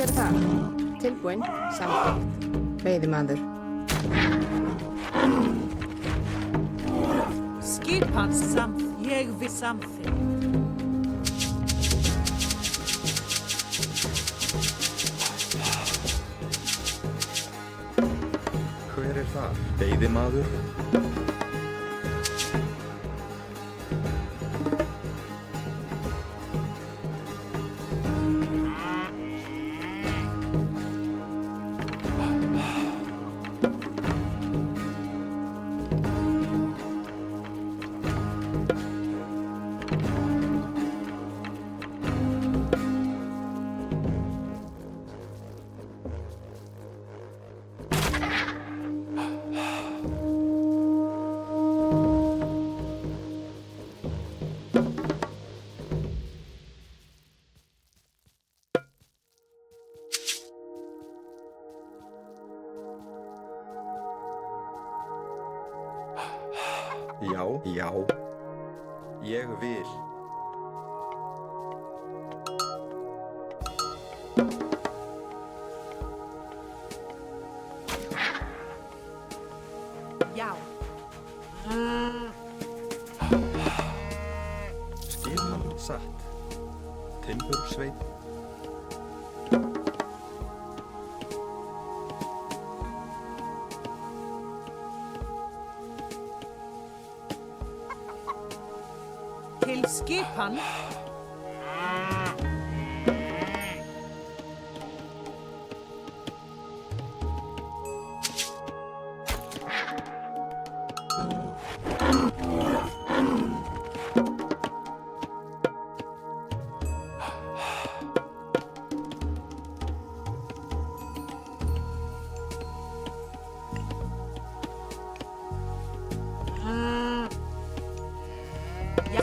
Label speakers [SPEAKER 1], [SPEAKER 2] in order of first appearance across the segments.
[SPEAKER 1] er það? Tilbúinn, samþykkt. Veiðimaður.
[SPEAKER 2] Skipan ég við samþykkt.
[SPEAKER 3] Hver er það? Veiðimaður. Já, ég vil.
[SPEAKER 2] Já.
[SPEAKER 3] Skipan satt. Timbursveit.
[SPEAKER 2] Til skipan.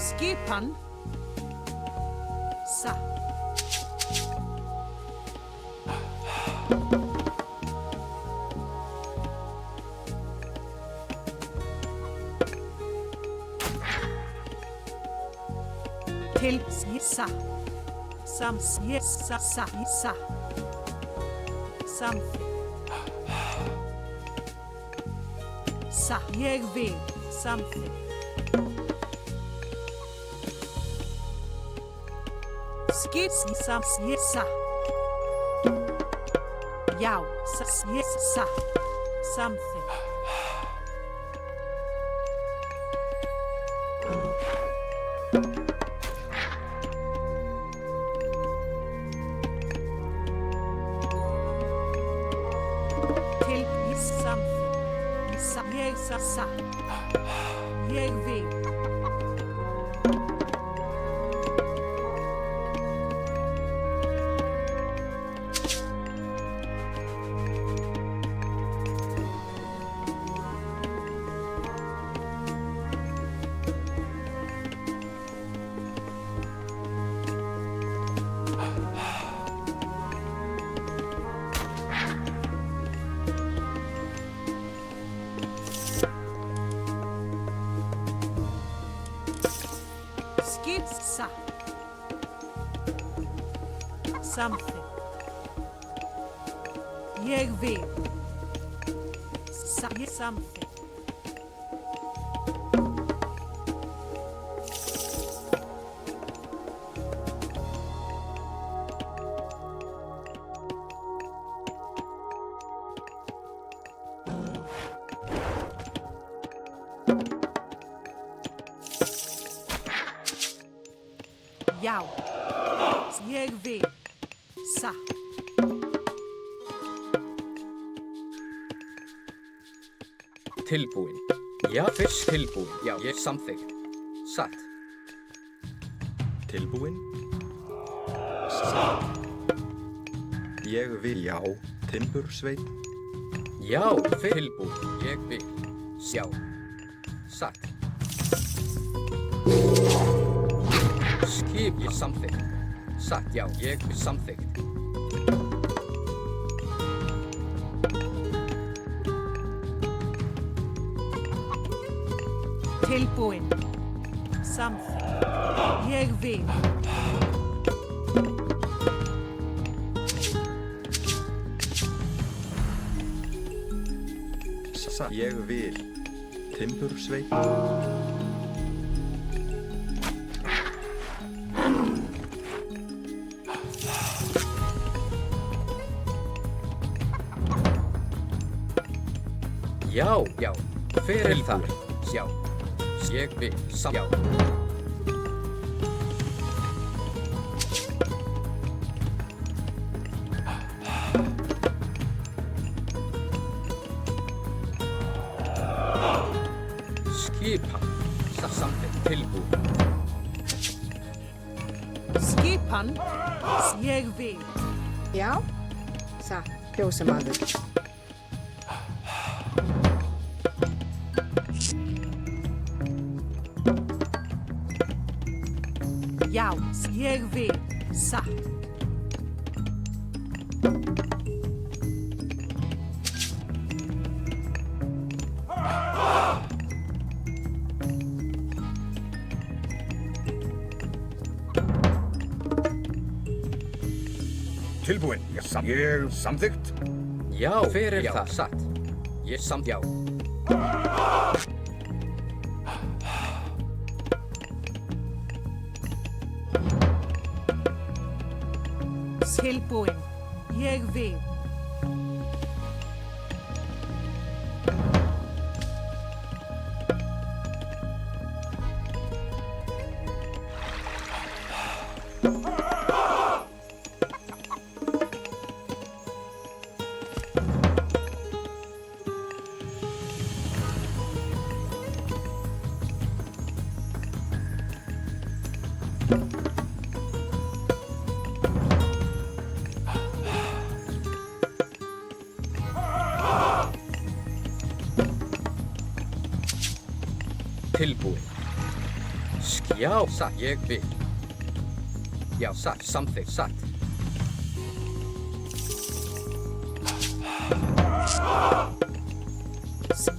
[SPEAKER 2] Skipan. Sa. Til sa. Sa. Samþykkt. Sa. Ég vil. Samþykkt. Sa. Já, sa. Samþykkt. Til samþykkt. Ég sa. Ég vil. Sa. Samþykkt. Ég vil. Sa. Samþykkt. Já, ég vil. Sa.
[SPEAKER 4] Tilbúin. Já, fyrst tilbúin. Já, ég samþykkt. Satt.
[SPEAKER 3] Tilbúin. Satt. Ég vil. Já, timbursveit.
[SPEAKER 4] Já, tilbúin. Ég vil. Já. Satt. Skip ég samþykkt. Satt, já, ég vil samþykkt.
[SPEAKER 2] Tilbúin. Samþykkt. Ég vil.
[SPEAKER 3] Satt. Ég vil. Timbursveit.
[SPEAKER 4] Já, já. Fyrir þar. Já. Ég vil. Já. Skipan. Samþykkt. Tilbúið.
[SPEAKER 2] Skipan. Ég vil.
[SPEAKER 1] Já. Satt. Fjósamaður.
[SPEAKER 2] Já. Ég vil. Satt.
[SPEAKER 5] Tilbúin. Ég samþykkt.
[SPEAKER 4] Já, fyrir það. Satt. Ég já.
[SPEAKER 2] Tilbúin. Ég vil.
[SPEAKER 4] Tilbúið. Já, satt. Ég vil. Já, satt. Samþykkt. Satt.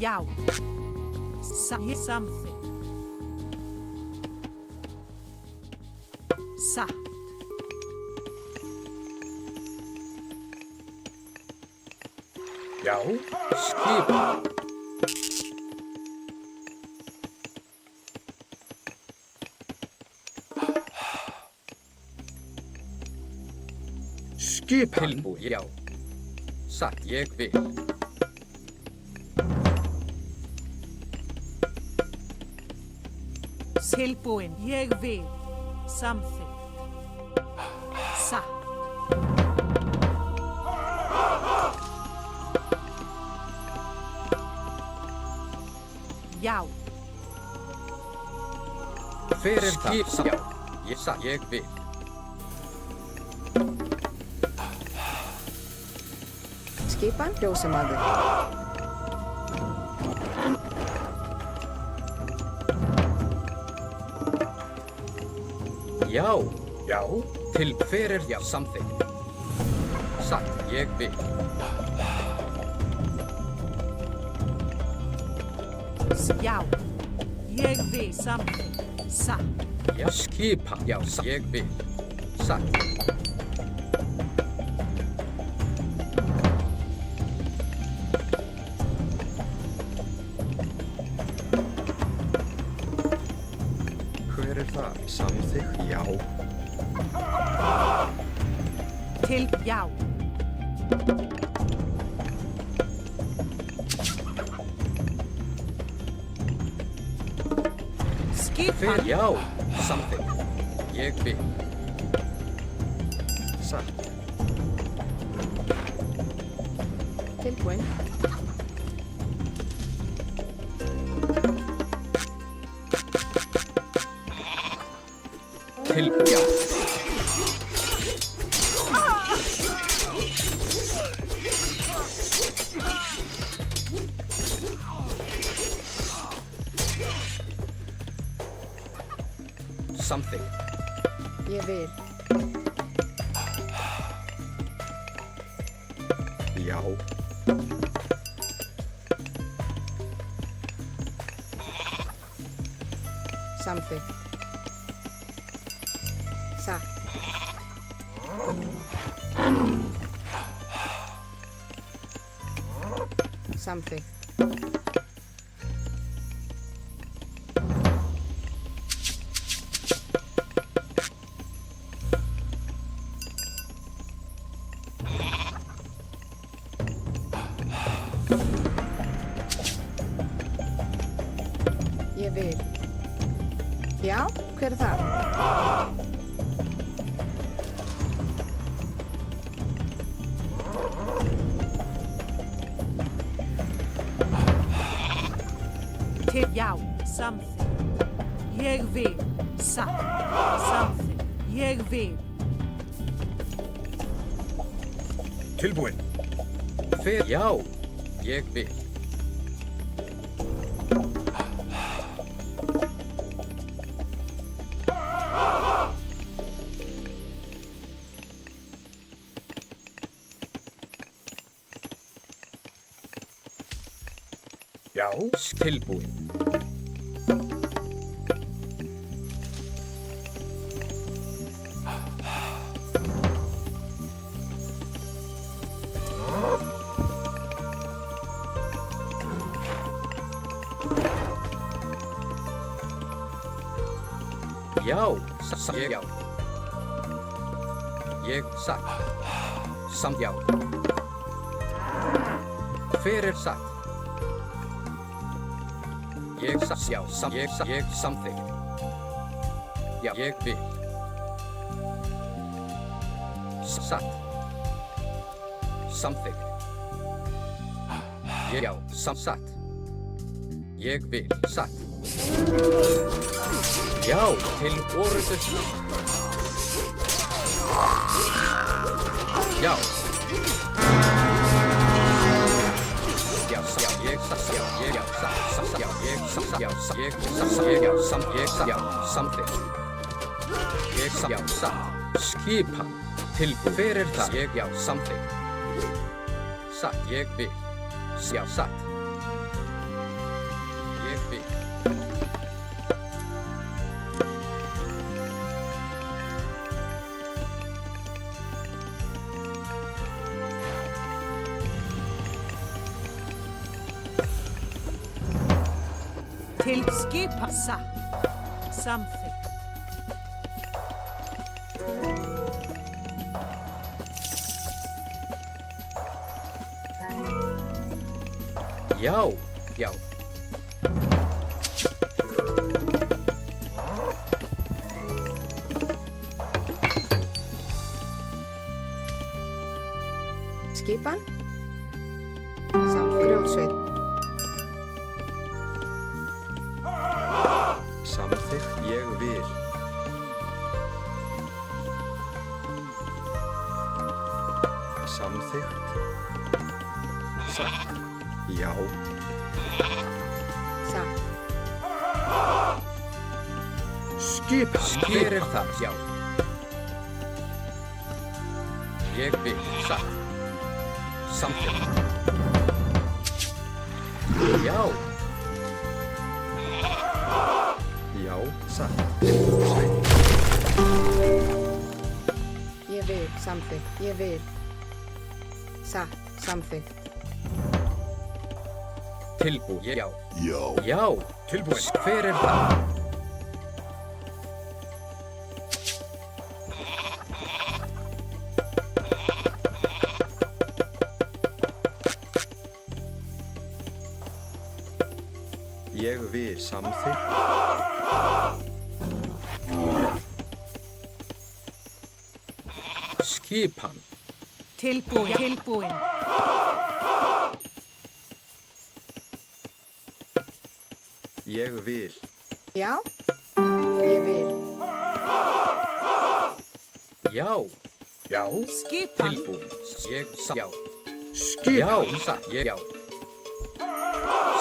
[SPEAKER 2] Já. Ég samþykkt. Satt.
[SPEAKER 5] Já.
[SPEAKER 4] Skipan.
[SPEAKER 5] Skipan.
[SPEAKER 4] Tilbúið. Já. Satt. Ég vil.
[SPEAKER 2] Tilbúin. Ég vil. Samþykkt. Satt. Já.
[SPEAKER 4] Fyrir það. Já. Ég satt. Ég vil.
[SPEAKER 1] Skipan. Fjósamaður.
[SPEAKER 4] Já.
[SPEAKER 5] Já.
[SPEAKER 4] Til fyrir já. Samþykkt. Satt. Ég vil.
[SPEAKER 2] Já. Ég vil. Samþykkt. Satt.
[SPEAKER 4] Já. Skipan. Já. Satt. Ég vil. Satt.
[SPEAKER 3] Hver er það? Samþykkt. Já.
[SPEAKER 2] Til. Já. Skipan.
[SPEAKER 4] Fyrir já. Samþykkt. Ég vil.
[SPEAKER 3] Satt.
[SPEAKER 1] Tilbúin.
[SPEAKER 4] Til já. Samþykkt.
[SPEAKER 1] Ég vil.
[SPEAKER 3] Já.
[SPEAKER 1] Samþykkt. Satt. Samþykkt. Ég vil. Já, hver er það?
[SPEAKER 2] Til já. Samþykkt. Ég vil. Satt. Samþykkt. Ég vil.
[SPEAKER 5] Tilbúin.
[SPEAKER 4] Já, ég vil.
[SPEAKER 5] Já.
[SPEAKER 4] Tilbúin. Já, ég já. Ég satt. Samt já. Hver er satt? Ég satt já. Ég samþykkt. Já, ég vil. Satt. Samþykkt. Ég já. Satt. Ég vil. Satt. Já, til orðu. Já. Já, ég satt, já, ég já, satt, já, ég satt, já, ég satt, ég já, samþykkt. Ég satt, já, satt. Skipan. Tilbúið. Hver er það? Ég já, samþykkt. Satt, ég vil. Já, satt. Ég vil.
[SPEAKER 2] Til skipa. Satt. Samþykkt.
[SPEAKER 4] Já, já.
[SPEAKER 1] Skipan. Grjótsveit.
[SPEAKER 3] Samþykkt ég vil. Samþykkt. Satt. Já.
[SPEAKER 1] Satt.
[SPEAKER 5] Skipan.
[SPEAKER 4] Hver er það? Já. Ég vil. Satt. Samþykkt. Já.
[SPEAKER 3] Já. Satt.
[SPEAKER 1] Ég vil. Samþykkt. Ég vil. Satt. Samþykkt.
[SPEAKER 4] Tilbúið. Já.
[SPEAKER 5] Já.
[SPEAKER 4] Já.
[SPEAKER 5] Tilbúin.
[SPEAKER 4] Hver er það?
[SPEAKER 3] Ég vil samþykkt.
[SPEAKER 4] Skipan.
[SPEAKER 2] Tilbúin. Tilbúin.
[SPEAKER 3] Ég vil.
[SPEAKER 1] Já. Ég vil.
[SPEAKER 4] Já.
[SPEAKER 5] Já.
[SPEAKER 2] Skipan.
[SPEAKER 4] Tilbúið. Ég satt. Já.
[SPEAKER 5] Skipan.
[SPEAKER 4] Já. Satt. Ég já.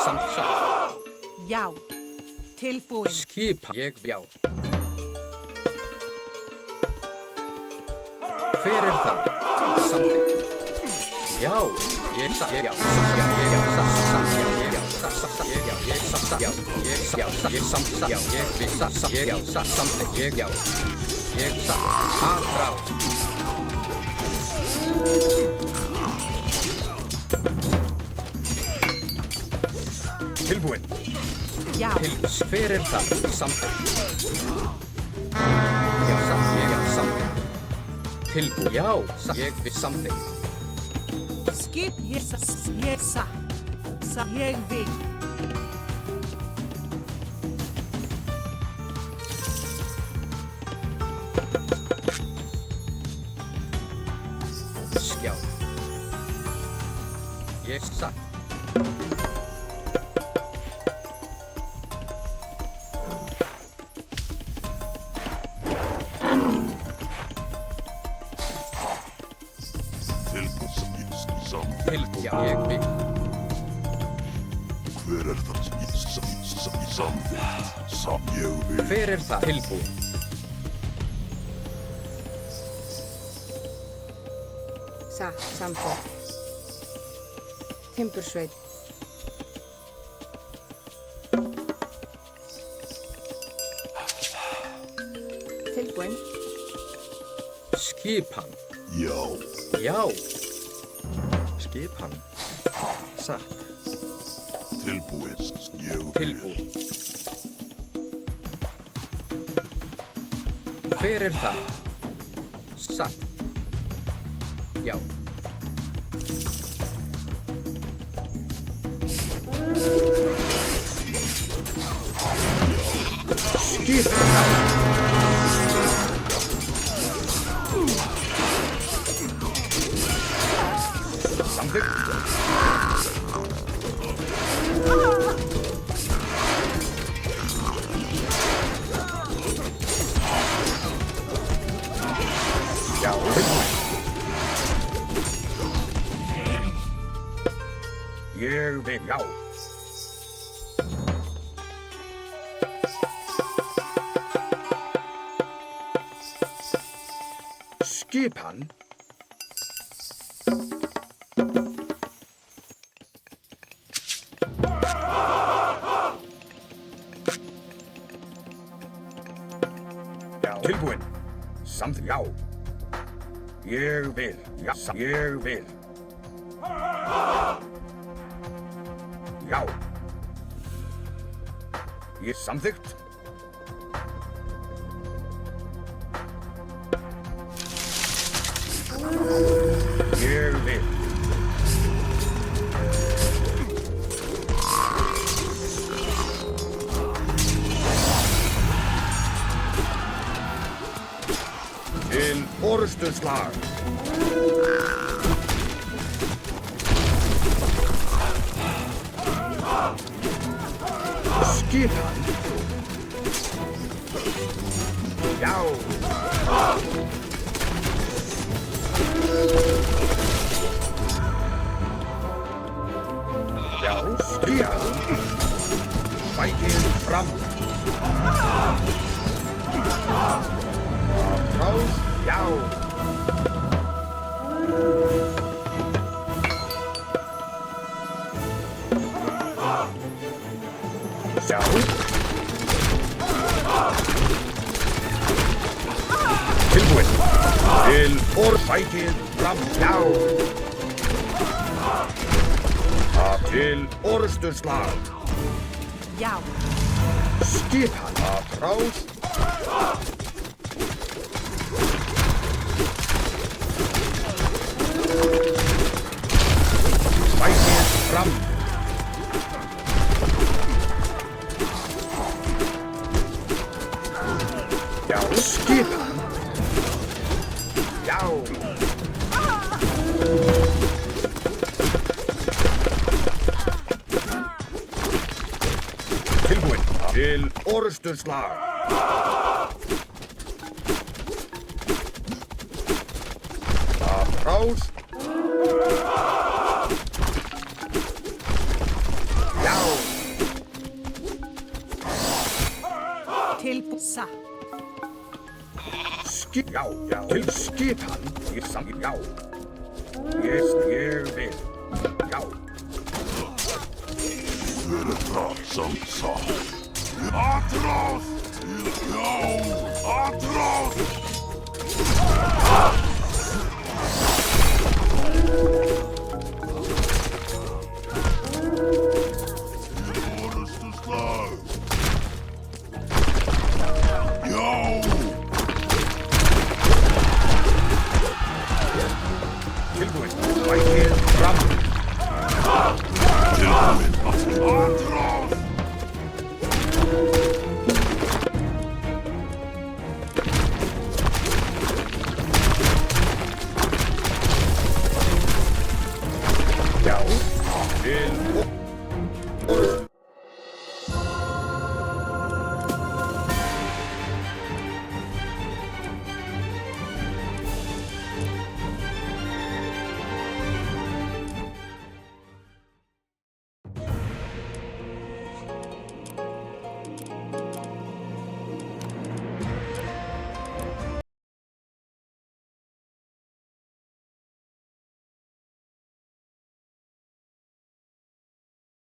[SPEAKER 4] Samt satt.
[SPEAKER 2] Já. Tilbúin.
[SPEAKER 4] Skipan. Ég já. Hver er það? Samþykkt. Já. Ég satt. Ég já. Já. Ég já. Satt. Já. Ég já. Satt. Ég já. Ég satt. Já. Ég já. Ég samt. Já. Ég vil. Satt. Ég já. Satt. Samþykkt. Ég já. Ég satt. Aðrá.
[SPEAKER 2] Já.
[SPEAKER 4] Hver það? Samþykkt. Já, samþykkt. Tilbúið. Já, ég vil samþykkt.
[SPEAKER 2] Skip. Ég sa. Ég vil.
[SPEAKER 4] Skjá. Ég satt. Tilbúið. Já, ég vil.
[SPEAKER 6] Hver það samþykkt? Ég vil.
[SPEAKER 4] Hver það? Tilbúið.
[SPEAKER 1] Samþykkt. Timbursveit. Tilbúin.
[SPEAKER 4] Skipan.
[SPEAKER 6] Já.
[SPEAKER 4] Já.
[SPEAKER 3] Skipan. Satt.
[SPEAKER 6] Tilbúið. Ég vil.
[SPEAKER 4] Tilbúið. Hver það? Satt. Já.
[SPEAKER 5] Já. Ég vil. Já. Skipan. Já. Tilbúin. Samþykkt. Já. Ég vil. Já. Ég vil. Já. Ég samþykkt. Ég vil. Til orustuslag. Skipan. Já. Já, skipan. Fækið fram. Frás, já. Já. Tilbúin. Til orðfækið fram. Já. Til orðsturslag.
[SPEAKER 2] Já.
[SPEAKER 5] Skipan. Frás. Fækið fram. Já, skipan. Já. Tilbúin. Til orðsturslag. Frás. Já.
[SPEAKER 2] Tilbúið.
[SPEAKER 5] Já, já. Til skipan. Ég samþykkt. Já. Ég vil. Já.
[SPEAKER 6] Hver það samþykkt? Atrás! Já. Atrás! Orustuslag.
[SPEAKER 5] Mætir fram.
[SPEAKER 6] Tilbúin. Atrás.
[SPEAKER 5] Já. Til